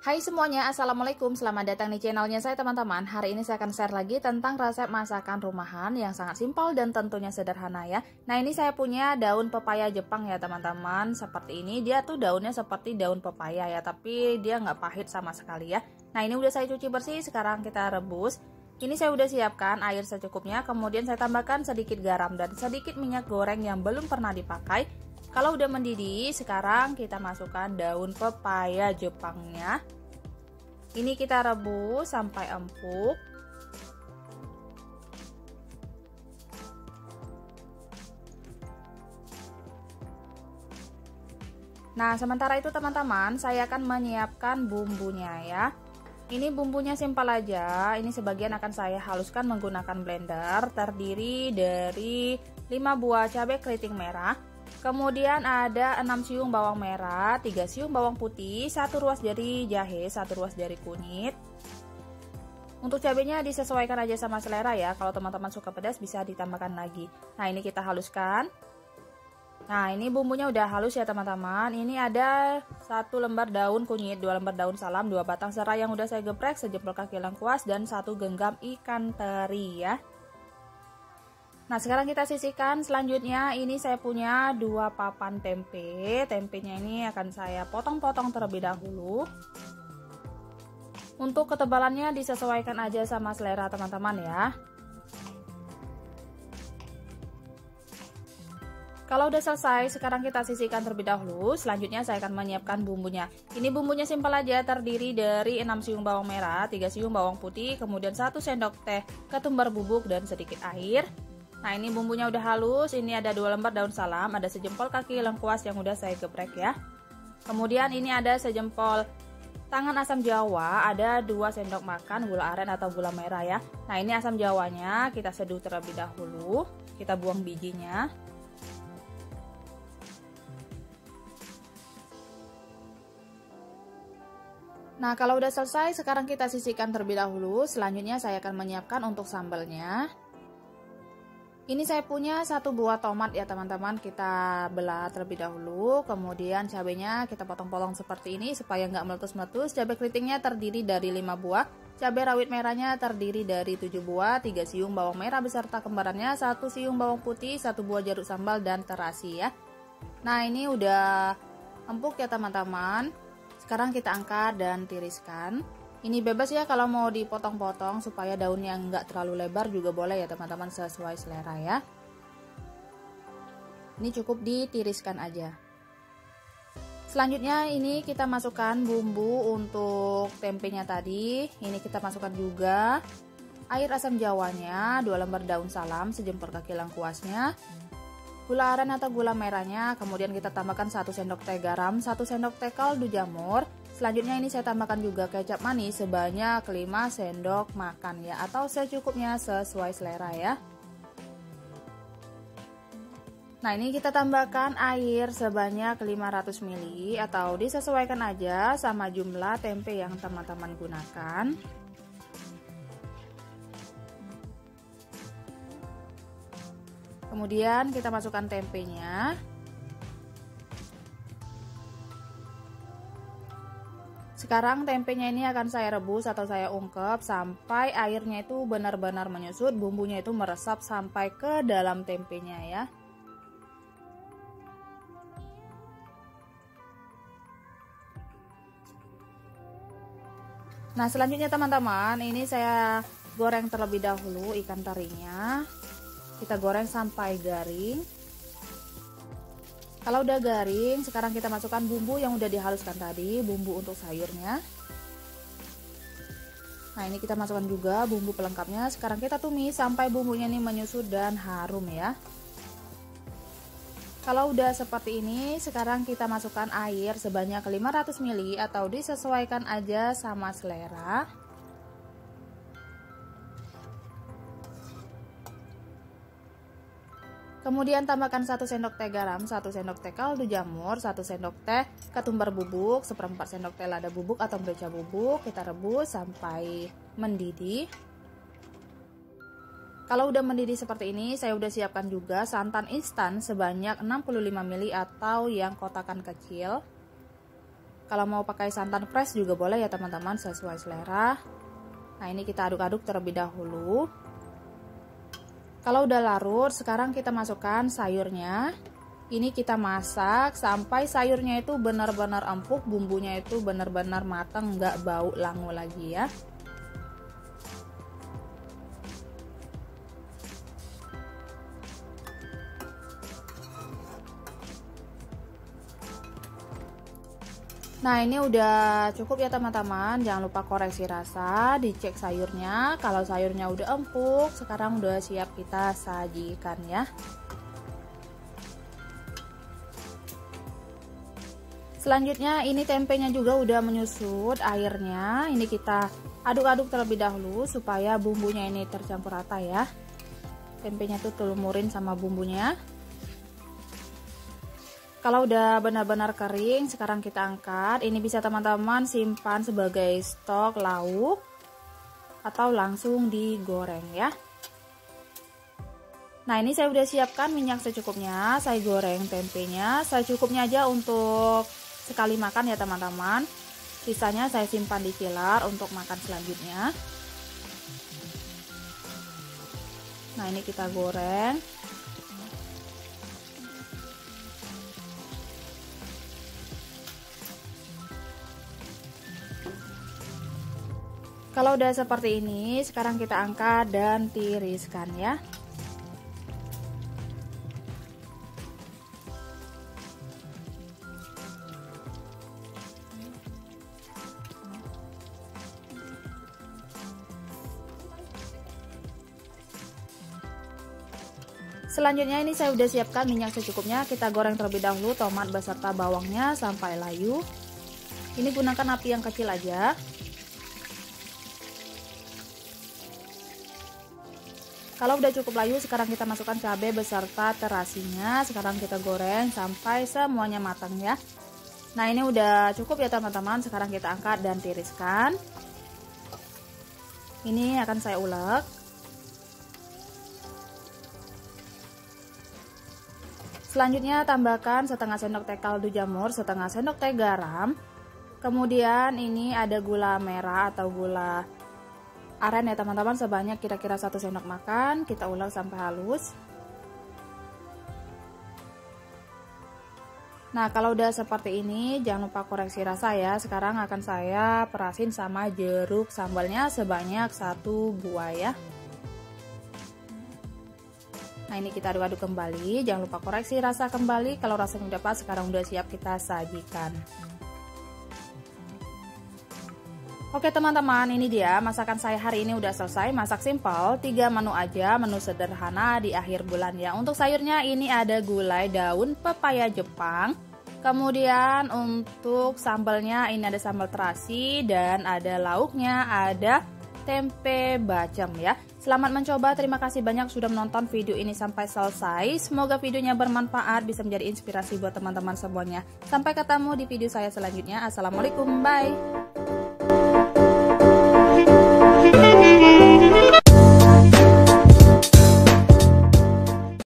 Hai semuanya, Assalamualaikum. Selamat datang di channelnya saya teman-teman. Hari ini saya akan share lagi tentang resep masakan rumahan yang sangat simpel dan tentunya sederhana ya. Nah, ini saya punya daun pepaya Jepang ya teman-teman. Seperti ini, dia tuh daunnya seperti daun pepaya ya, tapi dia nggak pahit sama sekali ya. Nah, ini udah saya cuci bersih, sekarang kita rebus. Ini saya udah siapkan air secukupnya, kemudian saya tambahkan sedikit garam dan sedikit minyak goreng yang belum pernah dipakai. Kalau udah mendidih, sekarang kita masukkan daun pepaya Jepangnya. Ini kita rebus sampai empuk. Nah, sementara itu teman-teman, saya akan menyiapkan bumbunya ya. Ini bumbunya simpel aja. Ini sebagian akan saya haluskan menggunakan blender. Terdiri dari 5 buah cabai keriting merah. Kemudian ada 6 siung bawang merah, 3 siung bawang putih, 1 ruas jari jahe, 1 ruas jari kunyit. Untuk cabenya disesuaikan aja sama selera ya. Kalau teman-teman suka pedas bisa ditambahkan lagi. Nah, ini kita haluskan. Nah, ini bumbunya udah halus ya teman-teman. Ini ada 1 lembar daun kunyit, 2 lembar daun salam, 2 batang serai yang udah saya geprek, sejempol kaki lengkuas, dan 1 genggam ikan teri ya. Nah, sekarang kita sisihkan. Selanjutnya ini saya punya 2 papan tempe. Tempenya ini akan saya potong-potong terlebih dahulu. Untuk ketebalannya disesuaikan aja sama selera teman-teman ya. Kalau udah selesai, sekarang kita sisihkan terlebih dahulu. Selanjutnya saya akan menyiapkan bumbunya. Ini bumbunya simpel aja, terdiri dari 6 siung bawang merah, 3 siung bawang putih, kemudian 1 sendok teh ketumbar bubuk dan sedikit air. Nah, ini bumbunya udah halus. Ini ada 2 lembar daun salam, ada sejempol kaki lengkuas yang udah saya geprek ya. Kemudian ini ada sejempol tangan asam jawa, ada 2 sendok makan gula aren atau gula merah ya. Nah, ini asam jawanya kita seduh terlebih dahulu. Kita buang bijinya. Nah, kalau udah selesai, sekarang kita sisihkan terlebih dahulu. Selanjutnya saya akan menyiapkan untuk sambalnya. Ini saya punya 1 buah tomat ya teman-teman, kita belah terlebih dahulu. Kemudian cabenya kita potong-potong seperti ini supaya nggak meletus-meletus. Cabai keritingnya terdiri dari 5 buah. Cabai rawit merahnya terdiri dari 7 buah, 3 siung bawang merah beserta kembarannya, 1 siung bawang putih, 1 buah jeruk sambal, dan terasi ya. Nah, ini udah empuk ya teman-teman. Sekarang kita angkat dan tiriskan. Ini bebas ya kalau mau dipotong-potong supaya daunnya nggak terlalu lebar juga boleh ya teman-teman, sesuai selera ya. Ini cukup ditiriskan aja. Selanjutnya ini kita masukkan bumbu untuk tempenya tadi. Ini kita masukkan juga air asam jawanya, 2 lembar daun salam, sejempol kaki lengkuasnya, gula aren atau gula merahnya, kemudian kita tambahkan 1 sendok teh garam, 1 sendok teh kaldu jamur. Selanjutnya ini saya tambahkan juga kecap manis sebanyak 5 sendok makan ya, atau secukupnya sesuai selera ya. Nah, ini kita tambahkan air sebanyak 500 ml atau disesuaikan aja sama jumlah tempe yang teman-teman gunakan. Kemudian kita masukkan tempenya. Sekarang tempenya ini akan saya rebus atau saya ungkep sampai airnya itu benar-benar menyusut, bumbunya itu meresap sampai ke dalam tempenya ya. Nah, selanjutnya teman-teman, ini saya goreng terlebih dahulu ikan terinya. Kita goreng sampai garing. Kalau udah garing, sekarang kita masukkan bumbu yang udah dihaluskan tadi, bumbu untuk sayurnya. Nah, ini kita masukkan juga bumbu pelengkapnya. Sekarang kita tumis sampai bumbunya ini menyusut dan harum ya. Kalau udah seperti ini, sekarang kita masukkan air sebanyak 500 ml atau disesuaikan aja sama selera. Kemudian tambahkan 1 sendok teh garam, 1 sendok teh kaldu jamur, 1 sendok teh ketumbar bubuk, 1/4 sendok teh lada bubuk atau merica bubuk. Kita rebus sampai mendidih. Kalau udah mendidih seperti ini, saya udah siapkan juga santan instan sebanyak 65 ml atau yang kotakan kecil. Kalau mau pakai santan fresh juga boleh ya teman-teman, sesuai selera. Nah, ini kita aduk-aduk terlebih dahulu. Kalau udah larut, sekarang kita masukkan sayurnya. Ini kita masak sampai sayurnya itu benar-benar empuk, bumbunya itu benar-benar matang, nggak bau langu lagi ya. Nah, ini udah cukup ya teman-teman. Jangan lupa koreksi rasa, dicek sayurnya. Kalau sayurnya udah empuk, sekarang udah siap kita sajikan ya. Selanjutnya ini tempenya juga udah menyusut airnya. Ini kita aduk-aduk terlebih dahulu supaya bumbunya ini tercampur rata ya. Tempenya tuh lumurin sama bumbunya. Kalau udah benar-benar kering, sekarang kita angkat. Ini bisa teman-teman simpan sebagai stok lauk atau langsung digoreng ya. Nah, ini saya udah siapkan minyak secukupnya. Saya goreng tempenya secukupnya aja untuk sekali makan ya teman-teman. Sisanya saya simpan di chiller untuk makan selanjutnya. Nah, ini kita goreng. Kalau udah seperti ini, sekarang kita angkat dan tiriskan ya. Selanjutnya ini saya udah siapkan minyak secukupnya. Kita goreng terlebih dahulu tomat beserta bawangnya sampai layu. Ini gunakan api yang kecil aja. Kalau udah cukup layu, sekarang kita masukkan cabai beserta terasinya. Sekarang kita goreng sampai semuanya matang ya. Nah, ini udah cukup ya teman-teman. Sekarang kita angkat dan tiriskan. Ini akan saya ulek. Selanjutnya tambahkan setengah sendok teh kaldu jamur, setengah sendok teh garam. Kemudian ini ada gula merah atau gula aren ya teman-teman, sebanyak kira-kira 1 sendok makan. Kita ulek sampai halus. Nah, kalau udah seperti ini jangan lupa koreksi rasa ya. Sekarang akan saya perasin sama jeruk sambalnya sebanyak 1 buah ya. Nah, ini kita aduk-aduk kembali. Jangan lupa koreksi rasa kembali. Kalau rasanya udah pas, sekarang udah siap kita sajikan. Oke teman-teman, ini dia masakan saya hari ini udah selesai. Masak simpel, 3 menu aja, menu sederhana di akhir bulan ya. Untuk sayurnya ini ada gulai daun pepaya Jepang. Kemudian untuk sambalnya ini ada sambal terasi dan ada lauknya, ada tempe bacem ya. Selamat mencoba, terima kasih banyak sudah menonton video ini sampai selesai. Semoga videonya bermanfaat, bisa menjadi inspirasi buat teman-teman semuanya. Sampai ketemu di video saya selanjutnya. Assalamualaikum, bye.